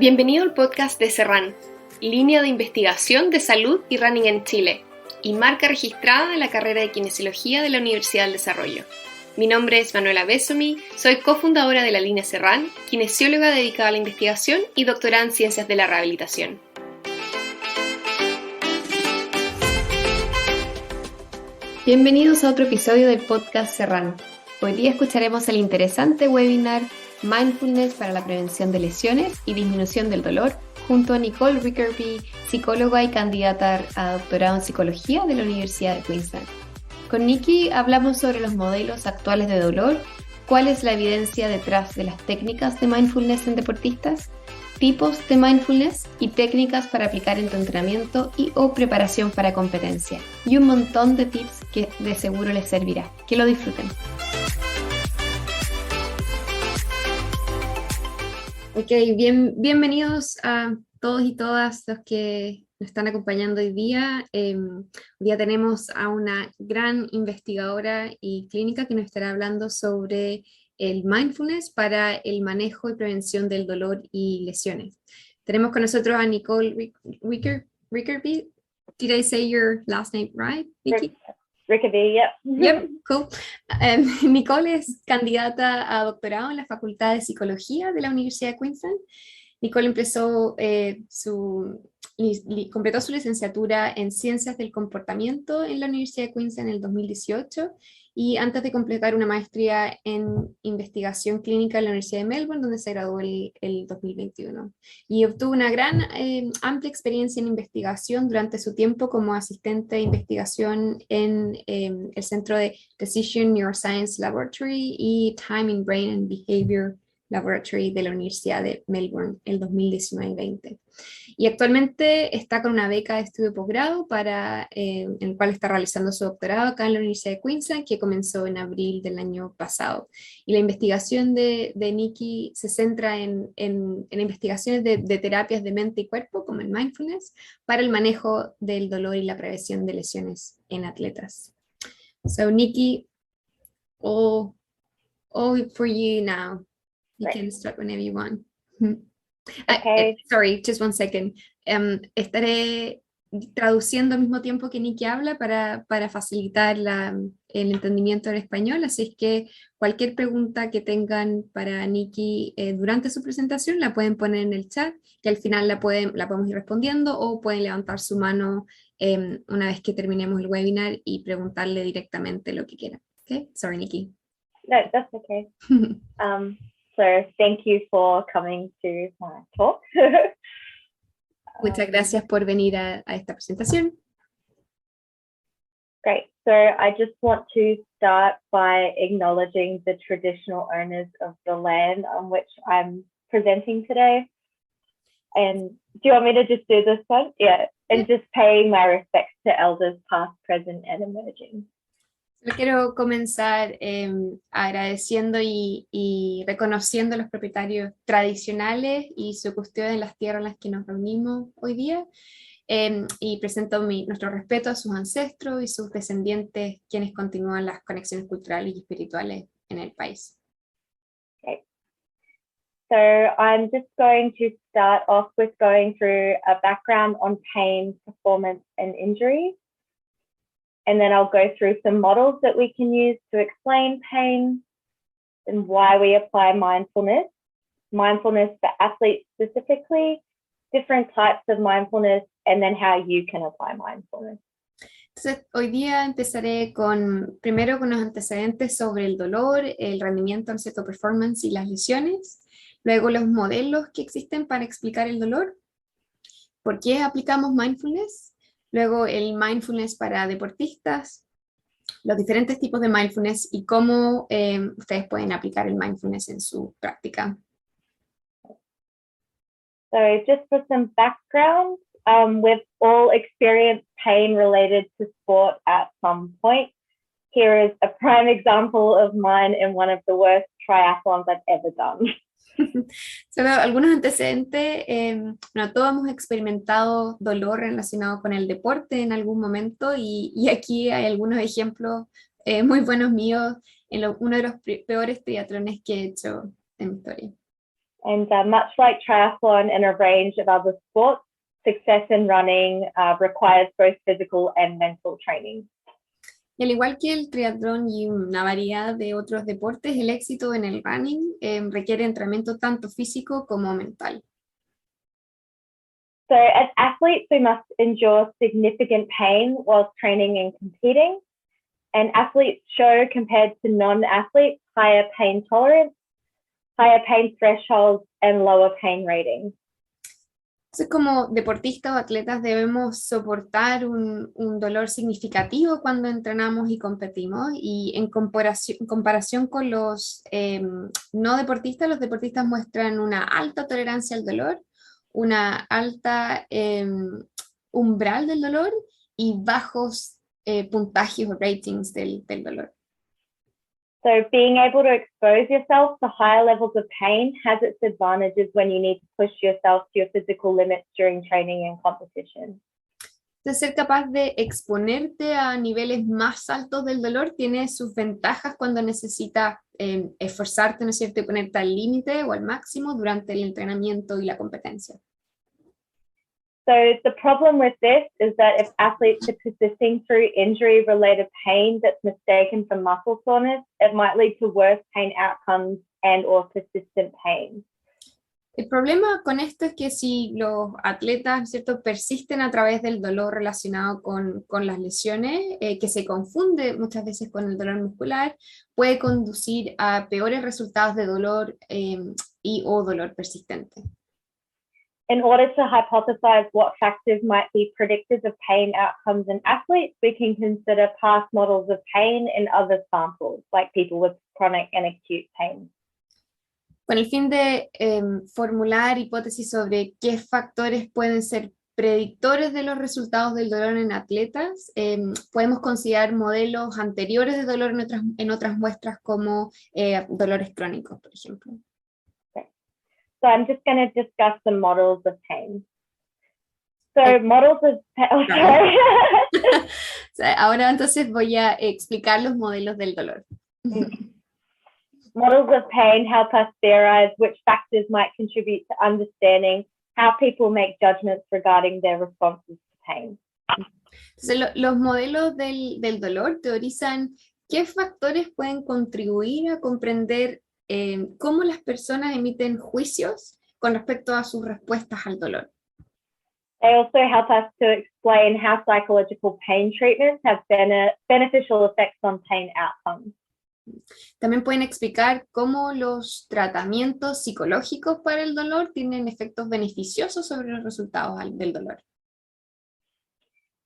Bienvenido al podcast de SeRUN, línea de investigación de salud y running en Chile, y marca registrada de la carrera de Kinesiología de la Universidad del Desarrollo. Mi nombre es Manuela Besomi, soy cofundadora de la línea SeRUN, kinesióloga dedicada a la investigación y doctorada en Ciencias de la Rehabilitación. Bienvenidos a otro episodio del podcast SeRUN. Hoy día escucharemos el interesante webinar Mindfulness para la prevención de lesiones y disminución del dolor, junto a Nicole Rickerby, psicóloga y candidata a doctorado en Psicología de la Universidad de Queensland. Con Nicky hablamos sobre los modelos actuales de dolor, cuál es la evidencia detrás de las técnicas de mindfulness en deportistas, tipos de mindfulness y técnicas para aplicar en tu entrenamiento y o preparación para competencia, y un montón de tips que de seguro les servirá. Que lo disfruten. Ok, bienvenidos a todos y todas los que nos están acompañando hoy día. Hoy día tenemos a una gran investigadora y clínica que nos estará hablando sobre el mindfulness para el manejo y prevención del dolor y lesiones. Tenemos con nosotros a Nicole Rickerby. Did I say your last name right, Nicky? Rickerby, yep. Yep, cool. Nicole es candidata a doctorado en la Facultad de Psicología de la Universidad de Queensland. Nicole empezó completó su licenciatura en Ciencias del Comportamiento en la Universidad de Queensland en el 2018 y antes de completar una maestría en Investigación Clínica en la Universidad de Melbourne, donde se graduó el 2021. Y obtuvo una gran, amplia experiencia en investigación durante su tiempo como asistente de investigación en el Centro de Decision Neuroscience Laboratory y Time in Brain and Behavior Laboratory de la Universidad de Melbourne el 2019-20. Y actualmente está con una beca de estudio de posgrado en el cual está realizando su doctorado acá en la Universidad de Queensland, que comenzó en abril del año pasado. Y la investigación de Nicky se centra en investigaciones de terapias de mente y cuerpo, como el mindfulness, para el manejo del dolor y la prevención de lesiones en atletas. So Nicky, all for you now. You can start whenever you want. Okay. Sorry, just one second. Estaré traduciendo al mismo tiempo que Nicky habla para facilitar el entendimiento del español, así es que cualquier pregunta que tengan para Nicky durante su presentación la pueden poner en el chat y al final la podemos ir respondiendo, o pueden levantar su mano una vez que terminemos el webinar y preguntarle directamente lo que quieran. Okay? Sorry, Nicky. No, that's okay. So thank you for coming to my talk. Muchas gracias por venir a esta presentación. Great. So I just want to start by acknowledging the traditional owners of the land on which I'm presenting today. And do you want me to just do this one? Yeah. And just pay my respects to elders past, present, and emerging. Quiero comenzar agradeciendo y reconociendo a los propietarios tradicionales y su custodia en las tierras en las que nos reunimos hoy día, y presento nuestro respeto a sus ancestros y sus descendientes, quienes continúan las conexiones culturales y espirituales en el país. Okay. So I'm just going to start off with going through a background on pain, performance, and injury. And then I'll go through some models that we can use to explain pain and why we apply mindfulness for athletes specifically, different types of mindfulness, and then how you can apply mindfulness. Entonces, hoy día empezaré primero con los antecedentes sobre el dolor, el rendimiento, el cierto performance y las lesiones. Luego los modelos que existen para explicar el dolor. ¿Por qué aplicamos mindfulness? Luego el mindfulness para deportistas, los diferentes tipos de mindfulness y cómo ustedes pueden aplicar el mindfulness en su práctica. So just for some background, we've all experienced pain related to sport at some point. Here is a prime example of mine in one of the worst triathlons I've ever done. Solo algunos antecedentes. Todos hemos experimentado dolor relacionado con el deporte en algún momento, y aquí hay algunos ejemplos muy buenos míos en uno de los peores triatlones que he hecho en mi historia. And much like triathlon and a range of other sports, success in running requires both physical and mental training. Y al igual que el triatlón y una variedad de otros deportes, el éxito en el running requiere entrenamiento tanto físico como mental. So as athletes, we must endure significant pain whilst training and competing. And athletes show, compared to non-athletes, higher pain tolerance, higher pain thresholds, and lower pain ratings. Entonces, como deportistas o atletas debemos soportar un dolor significativo cuando entrenamos y competimos, y en comparación con los no deportistas, los deportistas muestran una alta tolerancia al dolor, una alta umbral del dolor y bajos puntajes o ratings del dolor. So being able to expose yourself to higher levels of pain has its advantages when you need to push yourself to your physical limits during training and competition. Entonces, ser capaz de exponerte a niveles más altos del dolor tiene sus ventajas cuando necesitas esforzarte, ¿no es cierto?, y ponerte al límite o al máximo durante el entrenamiento y la competencia. So the problem with this is that if athletes are persisting through injury-related pain that's mistaken for muscle soreness, it might lead to worse pain outcomes and or persistent pain. El problema con esto es que si los atletas, ¿cierto?, persisten a través del dolor relacionado con las lesiones, que se confunde muchas veces con el dolor muscular, puede conducir a peores resultados de dolor y o dolor persistente. In order to hypothesize what factors might be predictors of pain outcomes in athletes, we can consider past models of pain in other samples, like people with chronic and acute pain. Con el fin de formular hipótesis sobre qué factores pueden ser predictores de los resultados del dolor en atletas, podemos considerar modelos anteriores de dolor en otras muestras como dolores crónicos, por ejemplo. So I'm just going to discuss the models of pain. So models of pain, oh, sorry. Ahora entonces voy a explicar los modelos del dolor. Models of pain help us theorize which factors might contribute to understanding how people make judgments regarding their responses to pain. Entonces, los modelos del dolor teorizan qué factores pueden contribuir a comprender cómo las personas emiten juicios con respecto a sus respuestas al dolor. They also help us to explain how psychological pain treatments have beneficial effects on pain outcomes. También pueden explicar cómo los tratamientos psicológicos para el dolor tienen efectos beneficiosos sobre los resultados del dolor.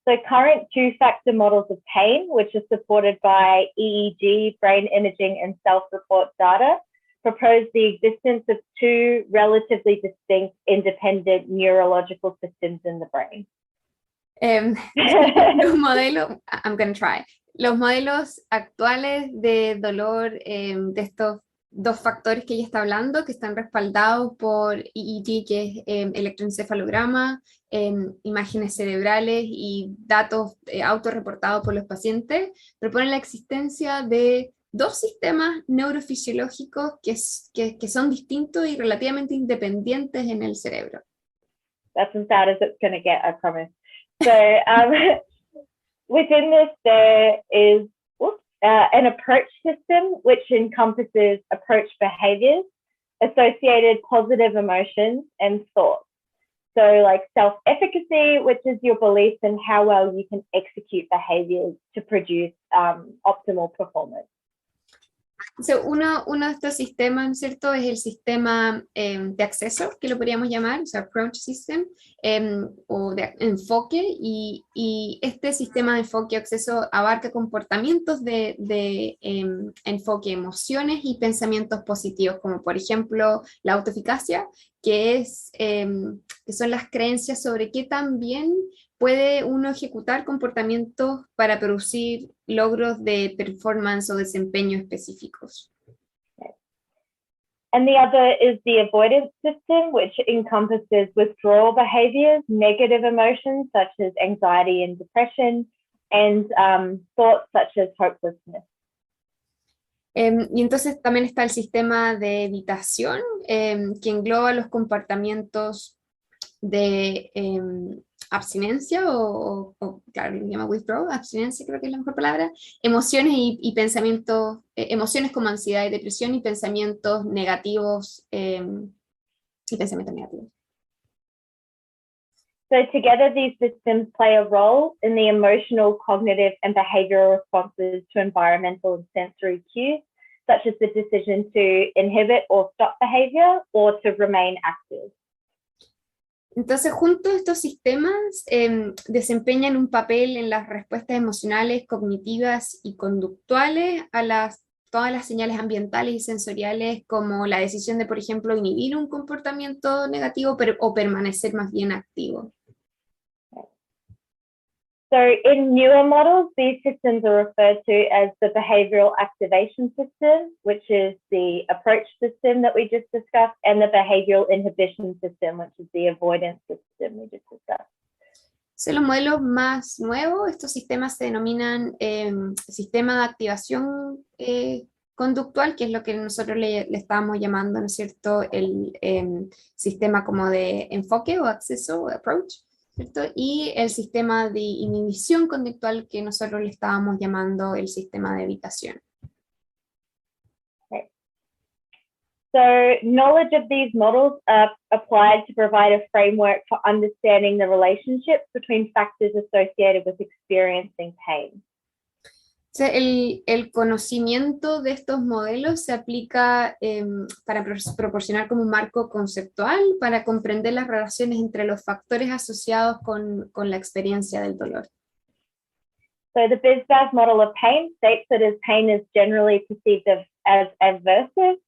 So current two-factor models of pain, which are supported by EEG, brain imaging, and self-report data, propose the existence of two relatively distinct independent neurological systems in the brain. Los modelos, I'm going to try. Los modelos actuales de dolor de estos dos factores que ella está hablando, que están respaldados por EEG, que es electroencefalograma, imágenes cerebrales y datos autorreportados por los pacientes, proponen la existencia de dos sistemas neurofisiológicos que son distintos y relativamente independientes en el cerebro. That's as bad as it's going to get, I promise. So within this, there is an approach system which encompasses approach behaviors, associated positive emotions, and thoughts. So like self-efficacy, which is your belief in how well you can execute behaviors to produce optimal performance. So, uno de estos sistemas, ¿cierto? Es el sistema de acceso, que lo podríamos llamar, o sea, approach system, o de enfoque, y este sistema de enfoque y acceso abarca comportamientos de enfoque, emociones y pensamientos positivos, como por ejemplo la autoeficacia, que son las creencias sobre qué tan bien puede uno ejecutar comportamientos para producir logros de performance o desempeño específicos. And the other is the avoidance system, which encompasses withdrawal behaviors, negative emotions such as anxiety and depression, and thoughts such as hopelessness. Y entonces también está el sistema de evitación, que engloba los comportamientos de abstinencia claro, se llama withdrawal, abstinencia creo que es la mejor palabra, emociones y pensamientos, emociones como ansiedad y depresión y pensamientos negativos y pensamientos negativos. So together, these systems play a role in the emotional, cognitive, and behavioral responses to environmental and sensory cues, such as the decision to inhibit or stop behavior or to remain active. Entonces, juntos estos sistemas desempeñan un papel en las respuestas emocionales, cognitivas y conductuales a todas las señales ambientales y sensoriales, como la decisión de, por ejemplo, inhibir un comportamiento negativo o permanecer más bien activo. So in newer models, these systems are referred to as the behavioral activation system, which is the approach system that we just discussed, and the behavioral inhibition system, which is the avoidance system we just discussed. En los modelos más nuevos, estos sistemas se denominan sistema de activación conductual, que es lo que nosotros le estábamos llamando, ¿no es cierto?, el sistema como de enfoque o acceso o approach, ¿cierto? Y el sistema de inhibición conductual, que nosotros le estábamos llamando el sistema de evitación. So knowledge of these models are applied to provide a framework for understanding the relationships between factors associated with experiencing pain. El conocimiento de estos modelos se aplica para proporcionar como un marco conceptual para comprender las relaciones entre los factores asociados con la experiencia del dolor. So the BizBaz model of pain states that as pain is generally perceived as aversive,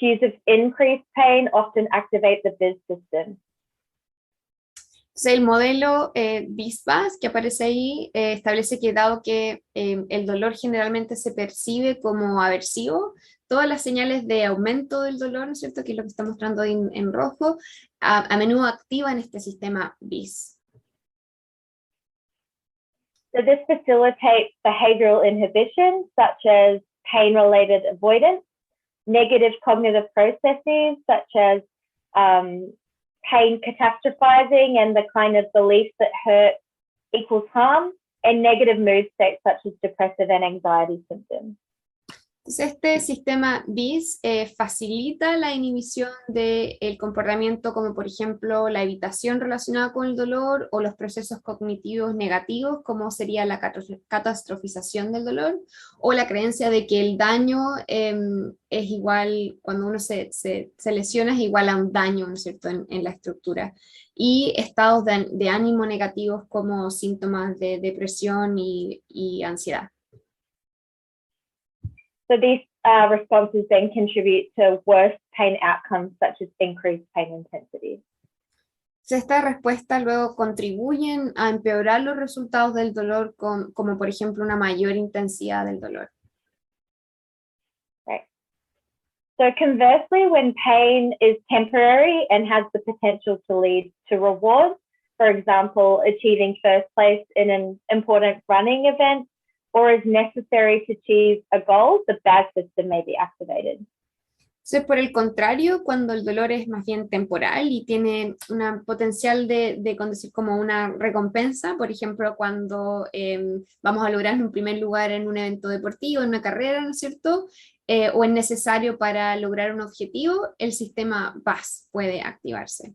cues of increased pain often activate the Biz system. El modelo BizBaz que aparece ahí establece que dado que el dolor generalmente se percibe como aversivo, todas las señales de aumento del dolor, ¿no es cierto?, que es lo que está mostrando en rojo, a menudo activan este sistema Biz. So this facilitates behavioral inhibition, such as pain-related avoidance, negative cognitive processes, such as pain catastrophizing and the kind of belief that hurt equals harm, and negative mood states such as depressive and anxiety symptoms. Entonces, este sistema BIS facilita la inhibición del comportamiento como, por ejemplo, la evitación relacionada con el dolor o los procesos cognitivos negativos, como sería la catastrofización del dolor, o la creencia de que el daño es igual, cuando uno se lesiona, es igual a un daño, ¿no es cierto?, en la estructura. Y estados de ánimo negativos como síntomas de depresión y ansiedad. So these responses then contribute to worse pain outcomes, such as increased pain intensity. Estas respuestas luego contribuyen a empeorar los resultados del dolor, como por ejemplo una mayor intensidad del dolor. Right. So conversely, when pain is temporary and has the potential to lead to rewards, for example, achieving first place in an important running event, or is necessary to achieve a goal, the BAS system may be activated. Entonces, por el contrario, cuando el dolor es más bien temporal y tiene un potencial de conducir como una recompensa, por ejemplo, cuando vamos a lograr un primer lugar en un evento deportivo, en una carrera, ¿no es cierto?, o es necesario para lograr un objetivo, el sistema BAS puede activarse.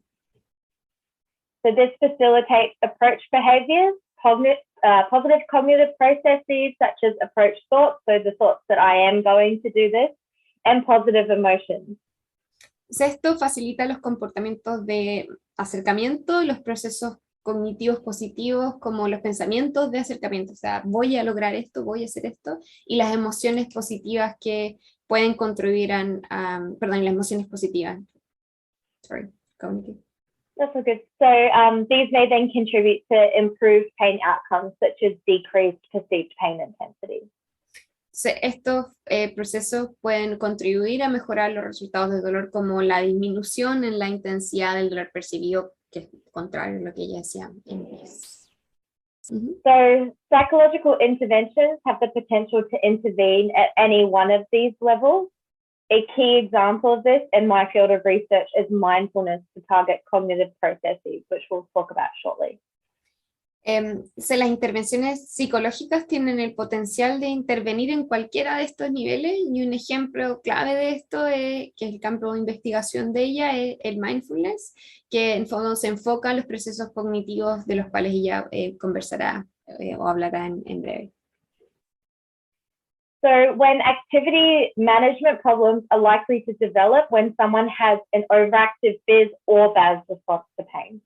So this facilitates approach behaviors, positive cognitive processes such as approach thoughts, so the thoughts that I am going to do this, and positive emotions. Esto facilita los comportamientos de acercamiento, los procesos cognitivos positivos como los pensamientos de acercamiento, o sea, voy a lograr esto, voy a hacer esto, y las emociones positivas que pueden contribuir las emociones positivas. Sorry, cognitive. That's all good. So these may then contribute to improved pain outcomes, such as decreased perceived pain intensity. Estos procesos pueden contribuir a mejorar los resultados del dolor, como la disminución en la intensidad del dolor percibido, que es contrario a lo que ella decía en BIS. Ujú. So psychological interventions have the potential to intervene at any one of these levels. A key example of this in my field of research is mindfulness to target cognitive processes, which we'll talk about shortly. Las intervenciones psicológicas tienen el potencial de intervenir en cualquiera de estos niveles, y un ejemplo clave de esto, que es el campo de investigación de ella, es el mindfulness, que en fondo se enfoca en los procesos cognitivos de los cuales ella conversará o hablará en breve. So when activity management problems are likely to develop when someone has an overactive BIS or BAS response to pain.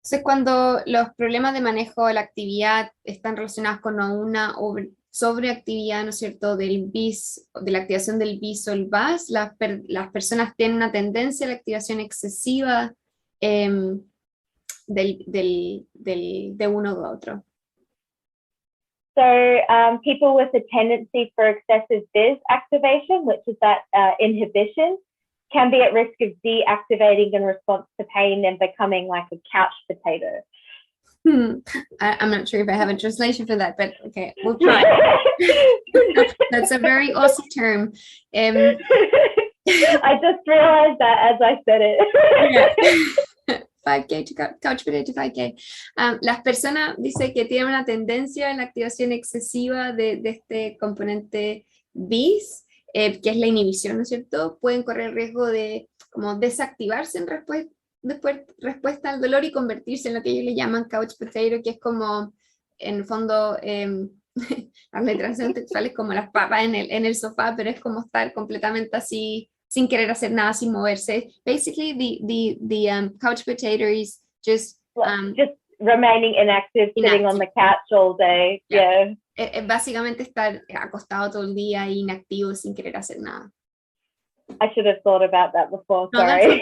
Entonces, cuando los problemas de manejo de la actividad están relacionados con una sobreactividad, ¿no es cierto?, del BIS, de la activación del BIS o el BAS, las personas tienen una tendencia a la activación excesiva de uno u otro. So people with a tendency for excessive BIS activation, which is that inhibition, can be at risk of deactivating in response to pain and becoming like a couch potato. I'm not sure if I have a translation for that, but okay, we'll try. That's a very Aussie term. I just realized that as I said it. 5K to couch potato 5K. Las personas, dice, que tienen una tendencia en la activación excesiva de este componente BIS, que es la inhibición, ¿no es cierto?, pueden correr el riesgo de como desactivarse en respuesta al dolor y convertirse en lo que ellos le llaman couch potato, que es como, en el fondo, las letras textuales como las papas en el sofá, pero es como estar completamente así, sin querer hacer nada, sin moverse. Basically, the couch potato is just remaining inactive, sitting on the couch all day. Yeah. Básicamente estar acostado todo el día, inactivo, sin querer hacer nada. I should have thought about that before, sorry.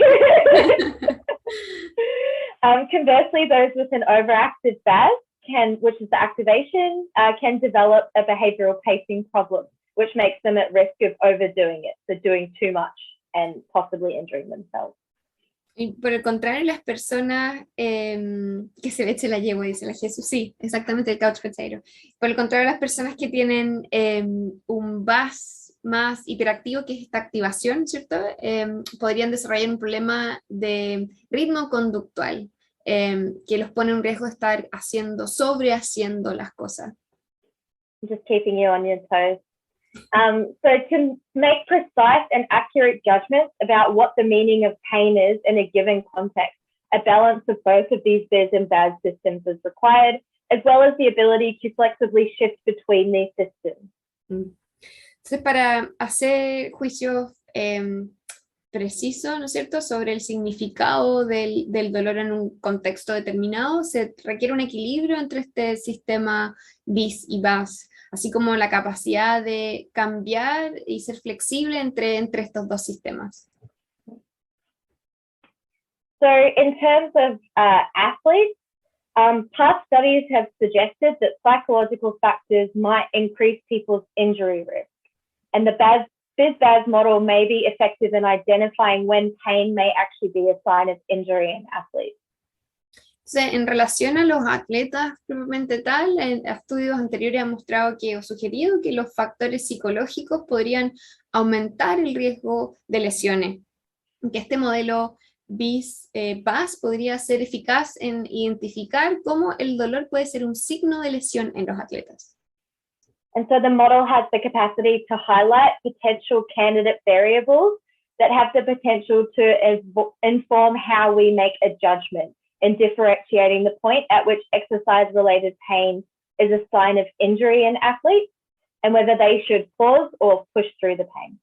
Conversely, those with an overactive BAS, which is the activation, can develop a behavioral pacing problem, which makes them at risk of overdoing it, so doing too much and possibly injuring themselves. Y por el contrario, las personas que se eche la yegua, dice la Jesús, sí, exactamente, el couch potato. Por el contrario, las personas que tienen un BAS más hiperactivo, que es esta activación, ¿cierto? Podrían desarrollar un problema de ritmo conductual, que los pone en riesgo de estar sobrehaciendo las cosas. Just keeping you on your toes. So to make precise and accurate judgments about what the meaning of pain is in a given context, a balance of both of these BIS and BAS systems is required, as well as the ability to flexibly shift between these systems. Entonces, para hacer juicios precisos, ¿no es cierto?, sobre el significado del dolor en un contexto determinado, se requiere un equilibrio entre este sistema BIS y BAS, así como la capacidad de cambiar y ser flexible entre estos dos sistemas. So in terms of athletes, past studies have suggested that psychological factors might increase people's injury risk, and the BIS-BAS model may be effective in identifying when pain may actually be a sign of injury in athletes. Entonces, en relación a los atletas propiamente tal, estudios anteriores han mostrado o sugerido que los factores psicológicos podrían aumentar el riesgo de lesiones, que este modelo BIS-BAS podría ser eficaz en identificar cómo el dolor puede ser un signo de lesión en los atletas. And so the model has the capacity to highlight potential candidate variables that have the potential to inform how we make a judgment in differentiating the point at which exercise-related pain is a sign of injury in athletes and whether they should pause or push through the pain.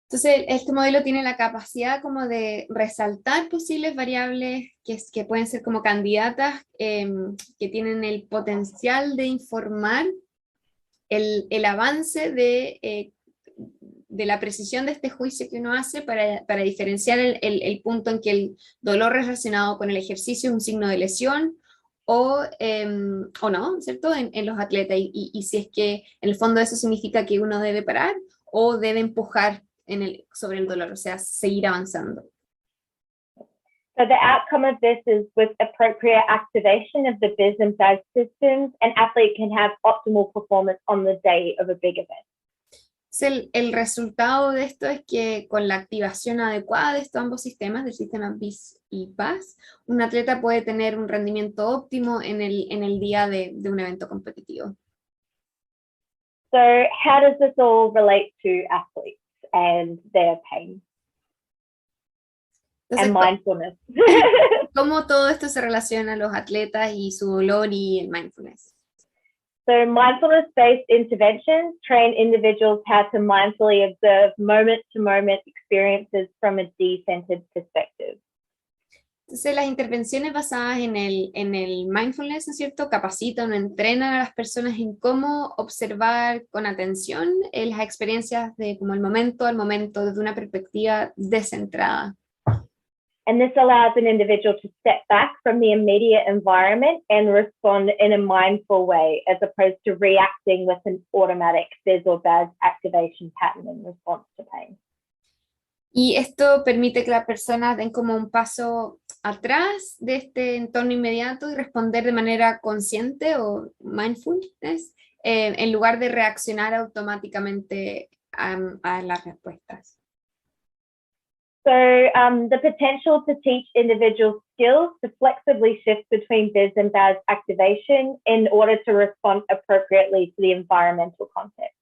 Entonces, este modelo tiene la capacidad como de resaltar posibles variables que pueden ser como candidatas, que tienen el potencial de informar el avance de la precisión de este juicio que uno hace para diferenciar el punto en que el dolor relacionado con el ejercicio es un signo de lesión o no, ¿cierto? En los atletas, y si es que en el fondo eso significa que uno debe parar o debe empujar sobre el dolor, o sea, seguir avanzando. So the outcome of this is with appropriate activation of the BIS and BAS systems, an athlete can have optimal performance on the day of a big event. El resultado de esto es que con la activación adecuada de estos ambos sistemas, del sistema BIS y BAS, un atleta puede tener un rendimiento óptimo en el día de un evento competitivo. So how does this all relate to athletes and their pain? Entonces, and mindfulness. ¿Cómo todo esto se relaciona a los atletas y su dolor y el mindfulness? So mindfulness-based interventions train individuals how to mindfully observe moment-to-moment experiences from a de-centered perspective. Entonces, las intervenciones basadas en el mindfulness, ¿no es cierto?, capacitan o entrenan a las personas en cómo observar con atención las experiencias de como el momento al momento desde una perspectiva descentrada. And this allows an individual to step back from the immediate environment and respond in a mindful way, as opposed to reacting with an automatic BIS or BAS activation pattern in response to pain. Y esto permite que las personas den como un paso atrás de este entorno inmediato y responder de manera consciente o mindfulness, en lugar de reaccionar automáticamente a las respuestas. So the potential to teach individuals skills to flexibly shift between BIS and BAS activation in order to respond appropriately to the environmental context.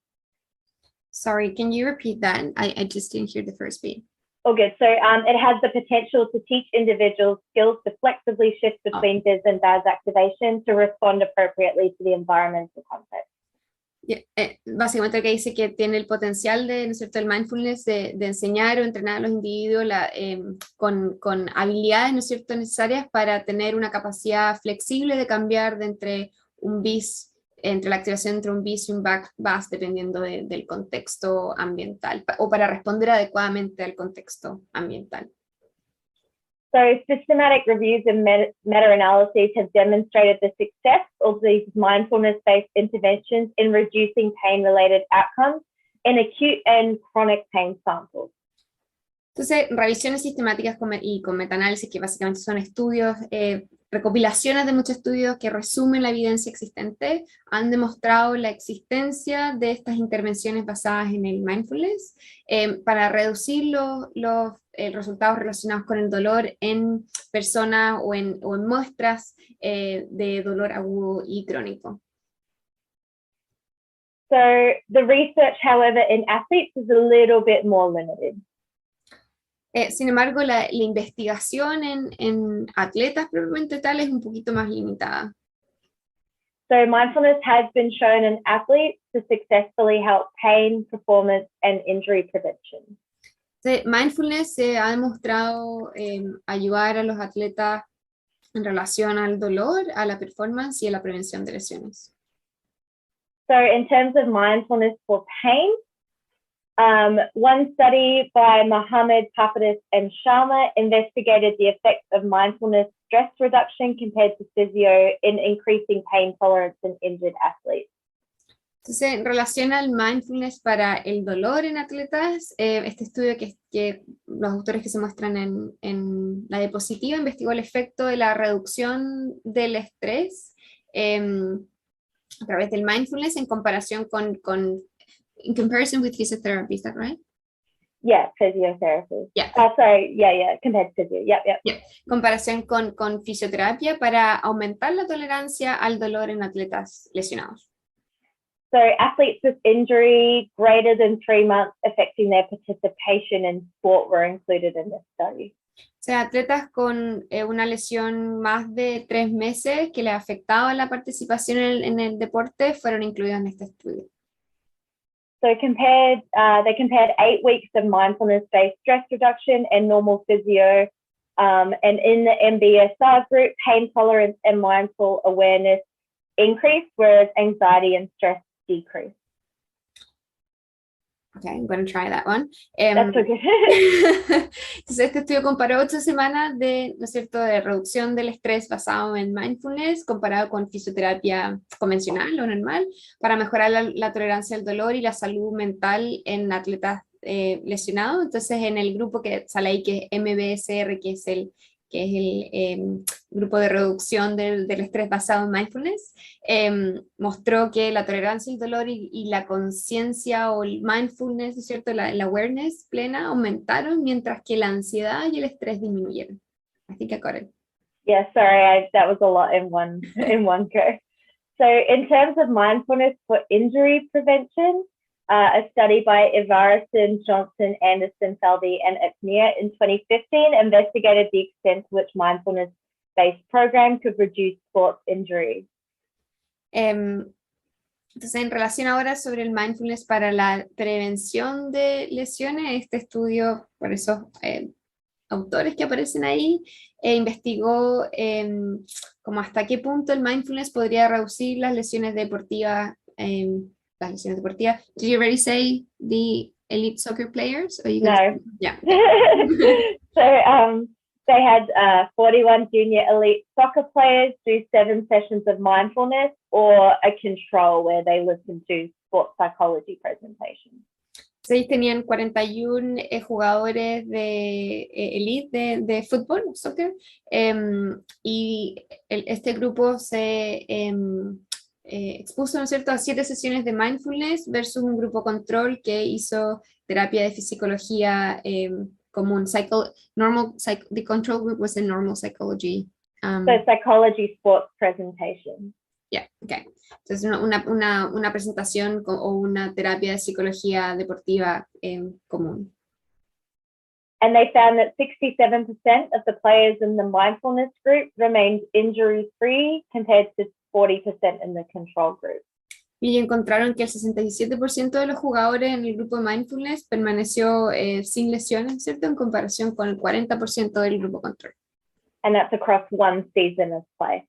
Sorry, can you repeat that? I just didn't hear the first beat. Oh, good. So it has the potential to teach individuals skills to flexibly shift between BIS and BAS activation to respond appropriately to the environmental context. Básicamente lo que dice que tiene el potencial de, ¿no es cierto?, el mindfulness de enseñar o entrenar a los individuos con habilidades, ¿no es cierto?, necesarias para tener una capacidad flexible de cambiar de entre la activación entre un BIS y un BAS dependiendo del contexto ambiental o para responder adecuadamente al contexto ambiental. So systematic reviews and meta-analyses have demonstrated the success of these mindfulness-based interventions in reducing pain-related outcomes in acute and chronic pain samples. Entonces, revisiones sistemáticas y con metaanálisis, que básicamente son estudios, recopilaciones de muchos estudios que resumen la evidencia existente, han demostrado la existencia de estas intervenciones basadas en el mindfulness para reducir los resultados relacionados con el dolor en personas o en muestras de dolor agudo y crónico. So the research, however, in athletes is a little bit more limited. Sin embargo, la investigación en atletas propiamente tal es un poquito más limitada. So mindfulness has been shown in athletes to successfully help pain, performance, and injury prevention. Mindfulness se ha demostrado ayudar a los atletas en relación al dolor, a la performance y a la prevención de lesiones. So in terms of mindfulness for pain, one study by Mohammed, Papadis, and Sharma investigated the effects of mindfulness stress reduction compared to physio in increasing pain tolerance in injured athletes. Entonces, en relación al mindfulness para el dolor en atletas, este estudio que los autores que se muestran en la diapositiva investigó el efecto de la reducción del estrés a través del mindfulness en comparación in comparison with physiotherapy, is that right? Yeah, physiotherapy. Yeah. Compared to physio. Yep. Comparación con fisioterapia para aumentar la tolerancia al dolor en atletas lesionados. So athletes with injury greater than 3 months affecting their participation in sport were included in this study. O sea, atletas con una lesión más de 3 meses que les afectaba la participación en el deporte fueron incluidos en este estudio. So they compared 8 weeks of mindfulness-based stress reduction and normal physio. And in the MBSR group, pain tolerance and mindful awareness increased, whereas anxiety and stress decreased. Okay, I'm going to try that one. That's okay. Entonces, este estudio comparó 8 semanas ¿no es cierto?, de reducción del estrés basado en mindfulness comparado con fisioterapia convencional o normal para mejorar la tolerancia al dolor y la salud mental en atletas lesionados. Entonces, en el grupo que sale ahí, que es MBSR, que que es el grupo de reducción del estrés basado en mindfulness, mostró que la tolerancia al dolor y la conciencia o el mindfulness, ¿no es cierto?, la awareness plena aumentaron, mientras que la ansiedad y el estrés disminuyeron. I think I got it. Yeah, sorry, that was a lot in one go. So in terms of mindfulness for injury prevention, a study by Ivarison, Johnson, Anderson, Feldy, and Ipnia in 2015 investigated the extent to which mindfulness-based programs could reduce sports injuries. Entonces, en relación ahora sobre el mindfulness para la prevención de lesiones, este estudio, por esos autores que aparecen ahí, investigó como hasta qué punto el mindfulness podría reducir las lesiones deportivas. Did you already say the elite soccer players? Or you No. Yeah. So they had 41 junior elite soccer players do 7 sessions of mindfulness or a control where they listen to sports psychology presentations. Ellos tenían 41 jugadores de elite de fútbol, soccer, y este grupo se expuso, ¿no es cierto?, a 7 sesiones de mindfulness versus un grupo control que hizo terapia de psicología común. The control group was in normal psychology. So psychology sports presentation. Yeah, okay. Entonces una presentación o una terapia de psicología deportiva común. And they found that 67% of the players in the mindfulness group remained injury-free compared to 40% in the control group. Y encontraron que el 67% de los jugadores en el grupo de mindfulness permaneció sin lesiones, ¿cierto?, en comparación con el 40% del grupo control. And that's across one season of play.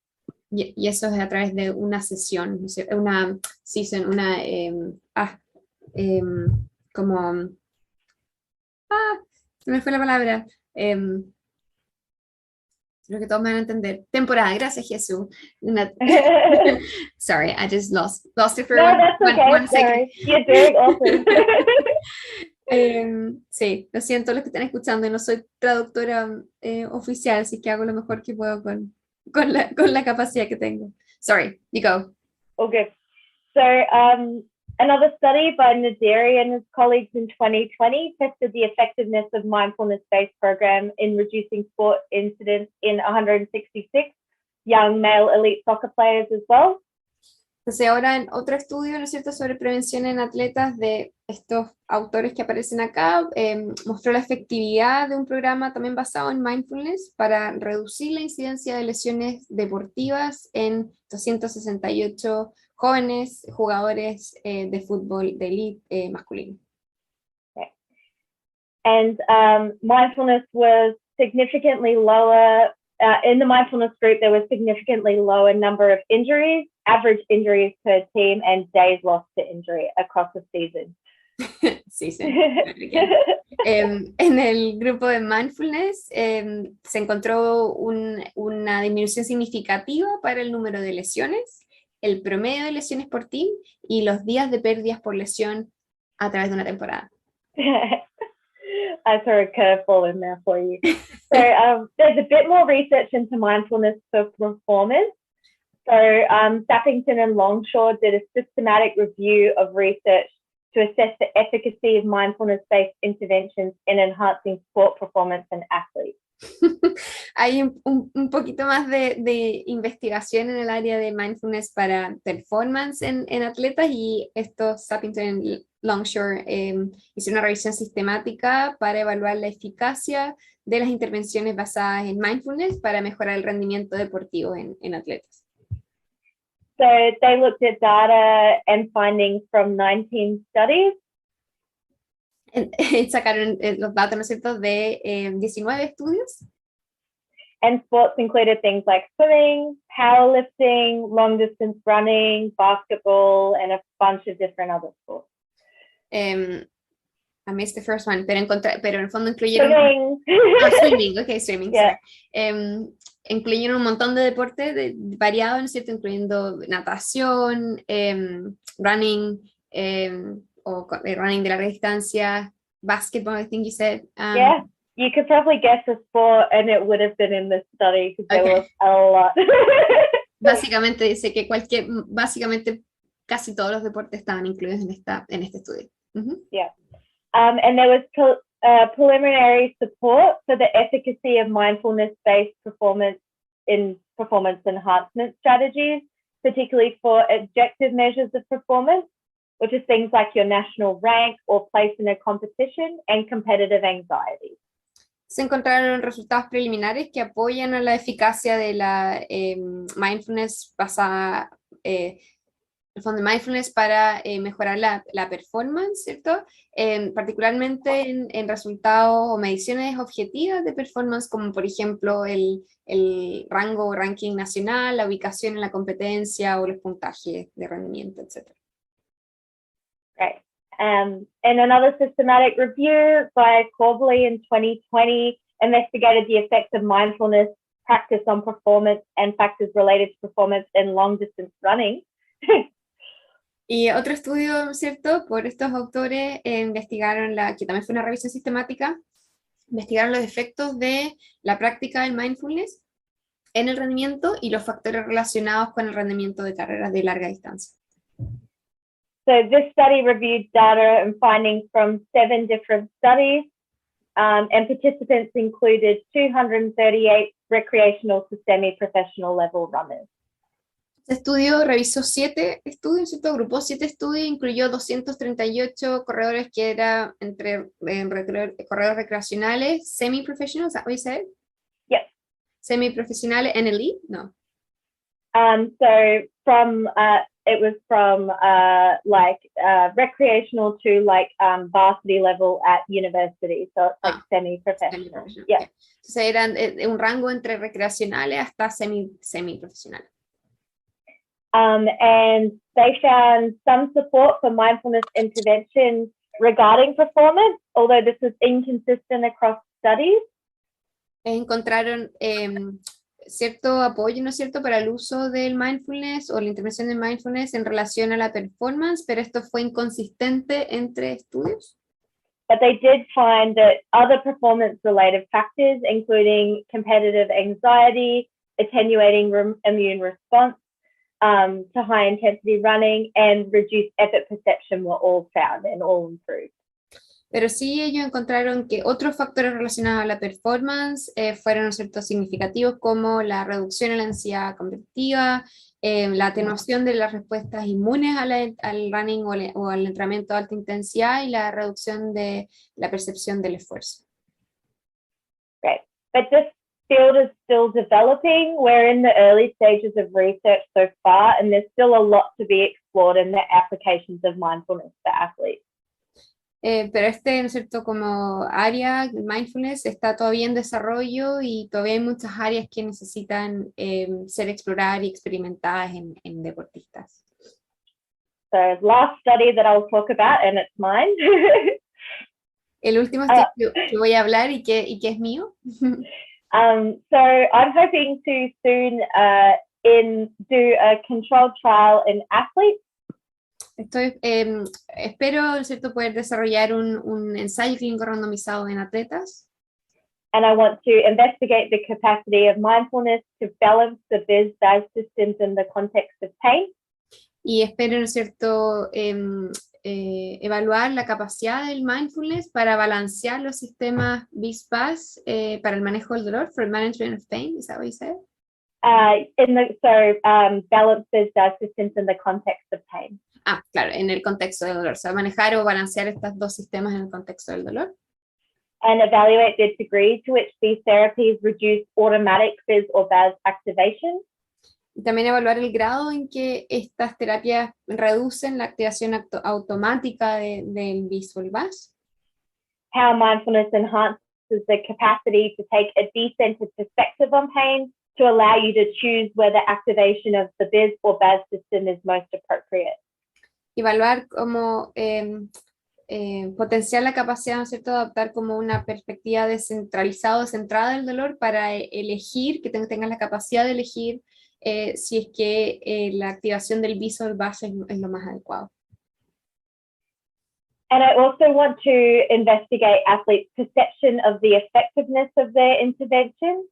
Y eso es a través de una sesión, una season, se me fue la palabra. Creo que todos me van a entender. Temporada, gracias Jesús. Sorry, I just lost it for one second. You're doing awesome. Sí, lo siento los que están escuchando, no soy traductora oficial, así que hago lo mejor que puedo con la capacidad que tengo. Sorry, you go. Okay. So another study by Naderi and his colleagues in 2020 tested the effectiveness of mindfulness-based program in reducing sport incidents in 166 young male elite soccer players as well. Entonces ahora en otro estudio, ¿no es cierto?, sobre prevención en atletas de estos autores que aparecen acá, mostró la efectividad de un programa también basado en mindfulness para reducir la incidencia de lesiones deportivas en 268 jóvenes jugadores de fútbol de elite masculino. Okay. And mindfulness was significantly lower. In the mindfulness group, there was significantly lower number of injuries, average injuries per team, and days lost to injury across the season. En el grupo de mindfulness se encontró una disminución significativa para el número de lesiones, el promedio de lesiones por team y los días de pérdidas por lesión a través de una temporada. I threw a curveball in there for you. So there's a bit more research into mindfulness for performance. So Sappington and Longshore did a systematic review of research to assess the efficacy of mindfulness-based interventions in enhancing sport performance in athletes. Hay un poquito más de investigación en el área de mindfulness para performance en atletas, y estos Sappington y Longshore hicieron una revisión sistemática para evaluar la eficacia de las intervenciones basadas en mindfulness para mejorar el rendimiento deportivo en atletas. So they looked at data and findings from 19 studies. Sacaron los datos, ¿no es cierto?, de 19 estudios. And sports included things like swimming, powerlifting, long distance running, basketball, and a bunch of different other sports. I missed the first one, pero en el fondo incluyeron... Swimming. Swimming, yeah. Incluyeron un montón de deportes variados, ¿no es cierto?, incluyendo natación, running, running de larga distancia, basketball, I think you said. Yeah. You could probably guess a sport and it would have been in this study because there Okay. was a lot. Básicamente dice que básicamente casi todos los deportes estaban incluidos en este estudio. Yeah. And there was preliminary support for the efficacy of mindfulness-based performance enhancement strategies, particularly for objective measures of performance, which is things like your national rank or place in a competition and competitive anxiety. Se encontraron resultados preliminares que apoyan a la eficacia de la mindfulness basada, el fondo de mindfulness para mejorar la performance, ¿cierto? Particularmente en resultados o mediciones objetivas de performance, como por ejemplo el rango o ranking nacional, la ubicación en la competencia o los puntajes de rendimiento, etc. Great. And another systematic review by Corbally in 2020 investigated the effects of mindfulness practice on performance and factors related to performance in long distance running. Y otro estudio, ¿cierto? Por estos autores investigaron, que también fue una revisión sistemática, investigaron los efectos de la práctica del mindfulness en el rendimiento y los factores relacionados con el rendimiento de carreras de larga distancia. So this study reviewed data and findings from 7 different studies, and participants included 238 recreational to semi-professional level runners. Este estudio revisó 7 estudios, ¿cierto? Agrupó 7 estudios, incluyó 238 corredores que eran entre corredores recreacionales, semi-professionals, is that what you said? Yep. Semi-profesionales and elite? No. So from it was from recreational to varsity level at university, so it's like semi-professional. Yeah. Okay. Entonces eran un rango entre recreacionales hasta semi-profesionales. And they found some support for mindfulness intervention regarding performance, although this was inconsistent across studies. Encontraron cierto apoyo, ¿no es cierto?, para el uso del mindfulness o la intervención del mindfulness en relación a la performance, pero esto fue inconsistente entre estudios. But they did find that other performance-related factors, including competitive anxiety, attenuating immune response to high-intensity running, and reduced effort perception were all found and all improved. Pero sí ellos encontraron que otros factores relacionados a la performance fueron, ¿no es cierto?, significativos, como la reducción en la ansiedad competitiva, la atenuación de las respuestas inmunes al running o al entrenamiento de alta intensidad y la reducción de la percepción del esfuerzo. Great. But this field is still developing. We're in the early stages of research so far, and there's still a lot to be explored in the applications of mindfulness for athletes. Pero ¿no es cierto?, como área, mindfulness, está todavía en desarrollo y todavía hay muchas áreas que necesitan ser exploradas y experimentadas en deportistas. So last study that I'll talk about, and it's mine. El último estudio que voy a hablar y que es mío. So I'm hoping to soon do a controlled trial in athletes. Espero, ¿no es cierto?, poder desarrollar un ensayo clínico randomizado en atletas. And I want to investigate the capacity of mindfulness to balance the BIS-BAS systems in the context of pain. Y espero, ¿no es cierto?, evaluar la capacidad del mindfulness para balancear los sistemas BIS-BAS para el manejo del dolor, for management of pain, is that what you said? Balance BIS-BAS systems in the context of pain. Claro, en el contexto del dolor. O sea, manejar o balancear estos dos sistemas en el contexto del dolor. And evaluate the degree to which these therapies reduce automatic BIS or BAS activation. Y también evaluar el grado en que estas terapias reducen la activación automática del BIS o el BAS. How mindfulness enhances the capacity to take a decentered perspective on pain to allow you to choose whether activation of the BIS or BAS system is most appropriate. Evaluar cómo potenciar la capacidad, ¿no es cierto?, de adoptar como una perspectiva descentralizada o centrada del dolor para elegir, que tengas la capacidad de elegir si es que la activación del BIS o el BAS es lo más adecuado. And I also want to investigate athletes' perception of the effectiveness of their intervention.